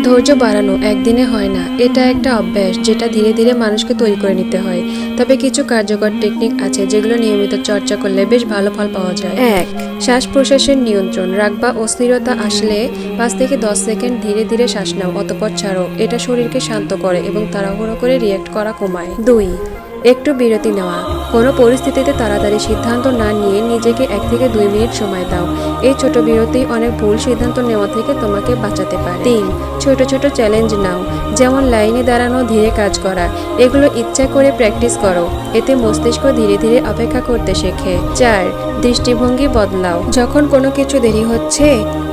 ধৈর্য বাড়ানো একদিনে হয় না, এটা একটা অভ্যাস যেটা ধীরে ধীরে মানুষকে তৈরি করে নিতে হয়। তবে কিছু কার্যকর টেকনিক আছে যেগুলো নিয়মিত চর্চা করলে বেশ ভালো ফল পাওয়া যায়। 1. শ্বাস প্রশ্বাসের নিয়ন্ত্রণ। রাগ বা অস্থিরতা আসলে 5 থেকে 10 সেকেন্ড ধীরে ধীরে শ্বাস নাও, অতঃপর ছাড়ো। এটা শরীরকে শান্ত করে এবং তাড়াহুড়ো করে রিয়্যাক্ট করা কমায়। 2. একটু বিরতি নেওয়া। কোনো পরিস্থিতিতে তাড়াতাড়ি সিদ্ধান্ত না নিয়ে নিজেকে 1 থেকে 2 মিনিট সময় দাও। এই ছোট বিরতি অনেক ভুল সিদ্ধান্ত নেওয়া থেকে তোমাকে বাঁচাতে পারে। 3. ছোট ছোট চ্যালেঞ্জ নাও, যেমন লাইনে দাঁড়ানো, ধীরে কাজ করা। এগুলো ইচ্ছা করে প্র্যাকটিস করো, এতে মস্তিষ্ক ধীরে ধীরে অপেক্ষা করতে শেখে। 4. দৃষ্টিভঙ্গি বদলাও। যখন কোনো কিছু দেরি হচ্ছে,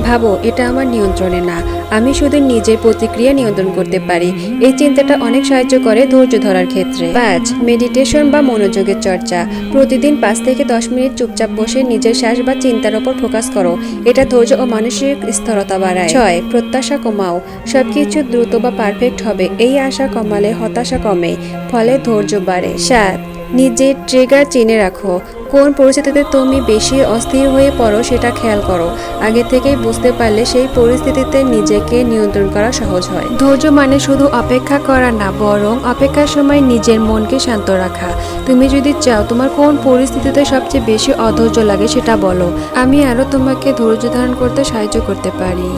ভাবো এটা আমার নিয়ন্ত্রণে না, আমি শুধু নিজের প্রতিক্রিয়া নিয়ন্ত্রণ করতে পারি। এই চিন্তাটা অনেক সাহায্য করে ধৈর্য ধরার ক্ষেত্রে। 5. মেডিটেশন বা মনোযোগের চর্চা। প্রতিদিন 5 থেকে 10 মিনিট চুপচাপ বসে নিজের শ্বাস বা চিন্তার উপর ফোকাস করো, এটা ধৈর্য ও মানসিক স্থিরতা বাড়ায়। 6. প্রত্যাশা কমাও। সবকিছু দ্রুত বা পারফেক্ট হবে, এই আশা কমালে হতাশা কমে, ফলে ধৈর্য বাড়ে। 7. নিজের ট্রিগার চিনে রাখো। কোন পরিস্থিতিতে তুমি বেশি অস্থির হয়ে পড়ো সেটা খেয়াল করো। আগে থেকেই বুঝতে পারলে সেই পরিস্থিতিতে নিজেকে নিয়ন্ত্রণ করা সহজ হয়। ধৈর্য মানে শুধু অপেক্ষা করা না, বরং অপেক্ষার সময় নিজের মনকে শান্ত রাখা। তুমি যদি চাও তোমার কোন পরিস্থিতিতে সবচেয়ে বেশি অধৈর্য লাগে সেটা বলো, আমি আরও তোমাকে ধৈর্য ধারণ করতে সাহায্য করতে পারি।